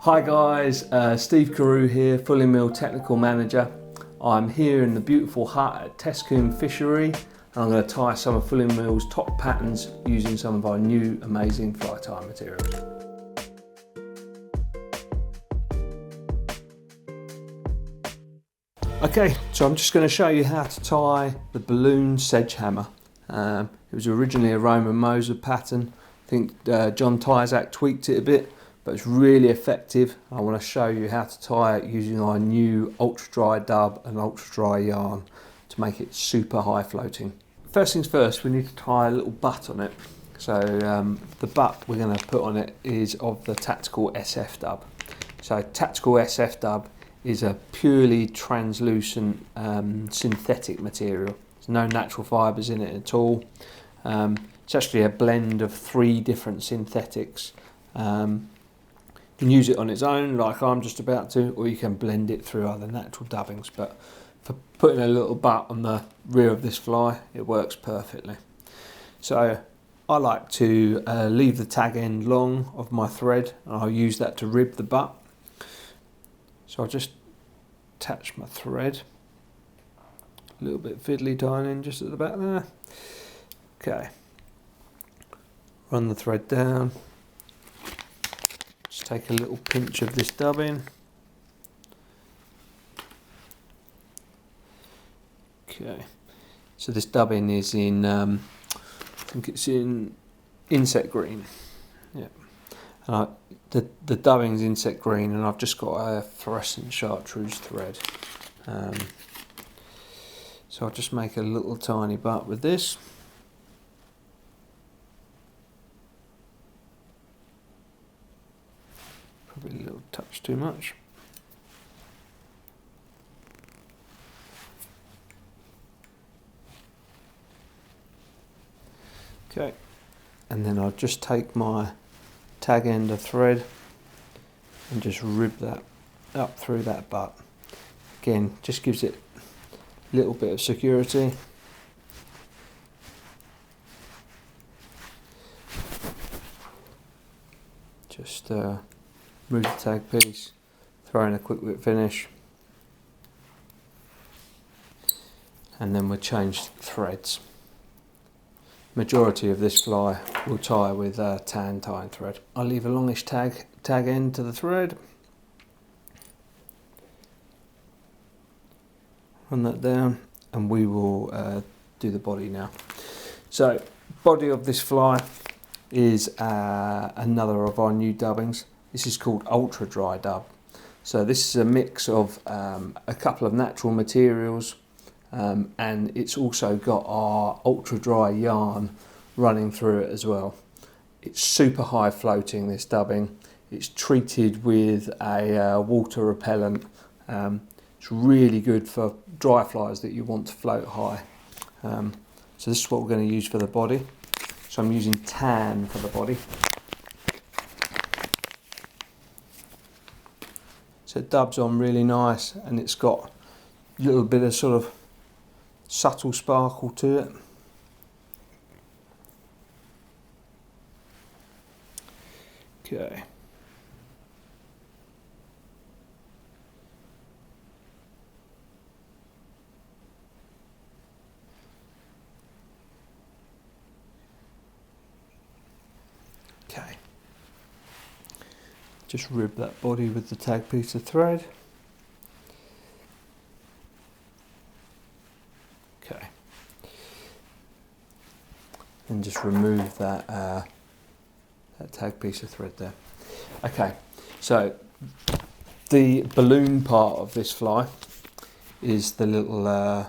Hi guys, Steve Carew here, Fulling Mill Technical Manager. I'm here in the beautiful hut at Tescoombe Fishery and I'm going to tie some of Fulling Mill's top patterns using some of our new amazing fly tie materials. Okay, so I'm just going to show you how to tie the balloon sedge hammer. It was originally a Roman Moser pattern. I think John Tyzak tweaked it a bit, but it's really effective. I want to show you how to tie it using our new ultra dry dub and ultra dry yarn to make it super high floating. First things first, we need to tie a little butt on it. So the butt we're going to put on it is of the Tactical SF dub. So Tactical SF dub is a purely translucent synthetic material. There's no natural fibres in it at all. It's actually a blend of 3 different synthetics. You can use it on its own like I'm just about to, or you can blend it through other natural dubbings, but for putting a little butt on the rear of this fly it works perfectly. So I like to leave the tag end long of my thread and I'll use that to rib the butt. So I'll just attach my thread, a little bit fiddly tying in just at the back there. Okay, run the thread down. Just take a little pinch of this dubbing. Okay, so this dubbing is in, I think it's in inset green. Yeah, and the dubbing's inset green, and I've just got a fluorescent chartreuse thread. So I'll just make a little tiny butt with this. Probably a little touch too much. Okay, and then I'll just take my tag end of thread and just rib that up through that butt. Again, just gives it a little bit of security. Just move the tag piece, throw in a quick whip finish, and then we'll change threads. Majority of this fly will tie with tan tying thread. I'll leave a longish tag end to the thread, run that down, and we will do the body now. So body of this fly is another of our new dubbings. This is called ultra dry dub. So this is a mix of a couple of natural materials, and it's also got our ultra dry yarn running through it as well. It's super high floating, this dubbing. It's treated with a water repellent. It's really good for dry flies that you want to float high. So this is what we're going to use for the body. So I'm using tan for the body. So it dubs on really nice, and it's got a little bit of sort of subtle sparkle to it. Okay. Okay. Just rib that body with the tag piece of thread. Okay. And just remove that that tag piece of thread there. Okay, so the balloon part of this fly is the little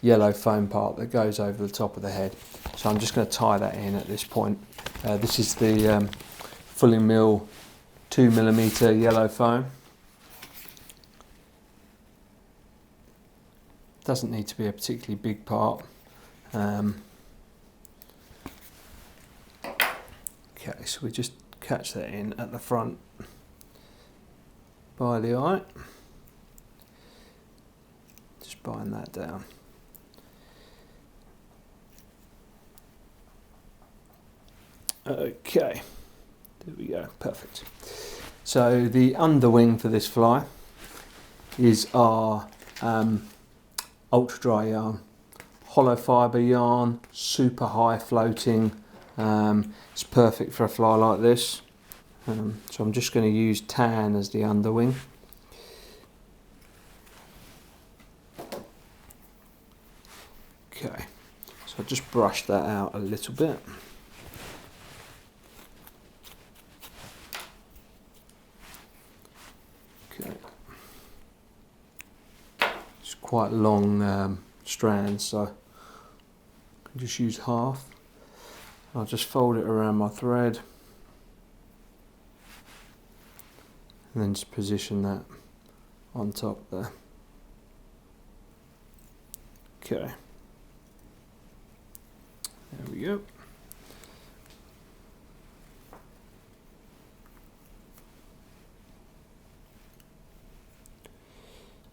yellow foam part that goes over the top of the head. So I'm just going to tie that in at this point. This is the Fulling Mill 2mm yellow foam. Doesn't need to be a particularly big part. Okay, so we just catch that in at the front by the eye. Just bind that down. Okay, there we go, perfect. So the underwing for this fly is our ultra dry yarn, hollow fibre yarn, super high floating. It's perfect for a fly like this. So I'm just going to use tan as the underwing. Okay, so I'll just brush that out a little bit. Okay, it's quite long strands, so I can just use half. I'll just fold it around my thread and then just position that on top there. Okay. There we go.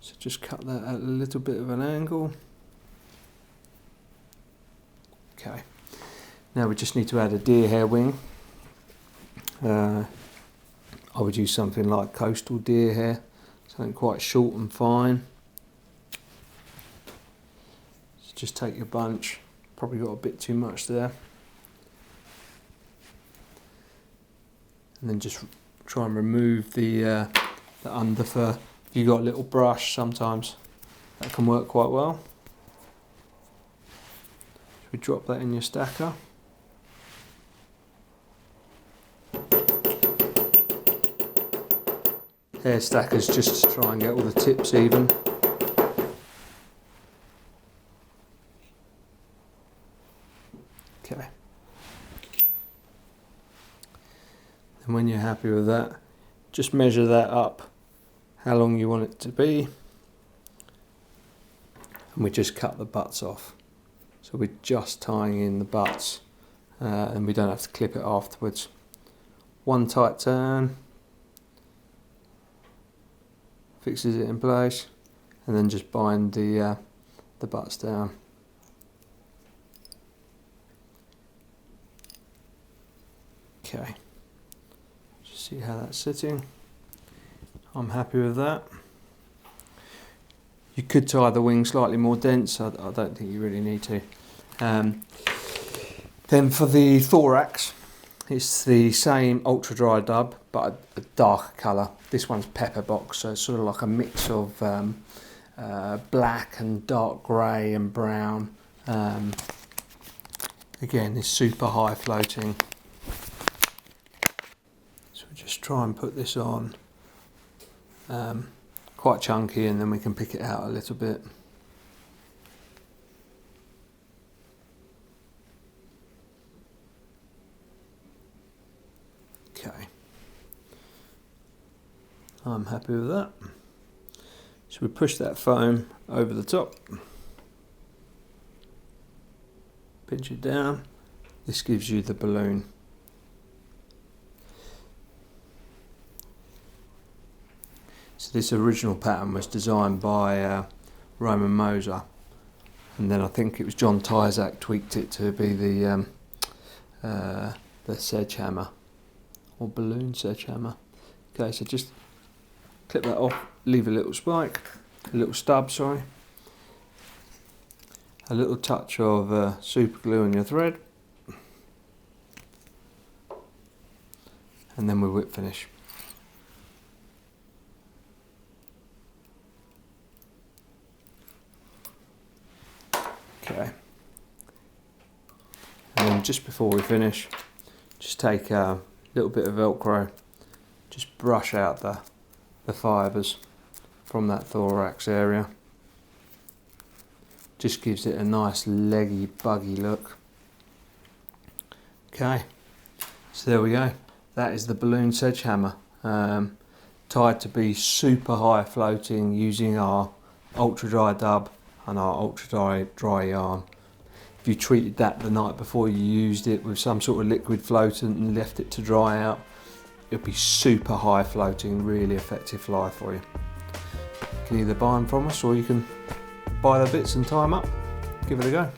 So just cut that at a little bit of an angle. Okay. Now we just need to add a deer hair wing. I would use something like coastal deer hair, something quite short and fine. So just take your bunch. Probably got a bit too much there. And then just try and remove the underfur. If you've got a little brush, sometimes that can work quite well. So we drop that in your stacker. Hair stackers just to try and get all the tips even. Okay. And when you're happy with that, just measure that up, how long you want it to be, and we just cut the butts off. So we're just tying in the butts, and we don't have to clip it afterwards. One tight turn, fixes it in place, and then just bind the butts down. Okay, just see how that's sitting. I'm happy with that. You could tie the wing slightly more dense. I don't think you really need to. Then for the thorax, it's the same ultra dry dub, but a darker colour. This one's Pepperbox, so it's sort of like a mix of black and dark grey and brown. Again, it's super high floating. Just try and put this on quite chunky, and then we can pick it out a little bit. Okay, I'm happy with that. So we push that foam over the top, pinch it down. This gives you the balloon. So this original pattern was designed by Roman Moser, and then I think it was John Tyzack tweaked it to be the sedgehammer, or balloon sedgehammer. Okay, so just clip that off, leave a little spike, a little stub, sorry, a little touch of super glue on your thread, and then we whip finish. Okay, and then just before we finish, just take a little bit of Velcro, just brush out the fibres from that thorax area. Just gives it a nice leggy, buggy look. Okay, so there we go. That is the balloon sedgehammer, tied to be super high floating using our ultra dry dub and our ultra dry yarn. If you treated that the night before you used it with some sort of liquid floatant and left it to dry out, it'll be super high floating, really effective fly for you. You can either buy them from us, or you can buy the bits and tie them up. Give it a go.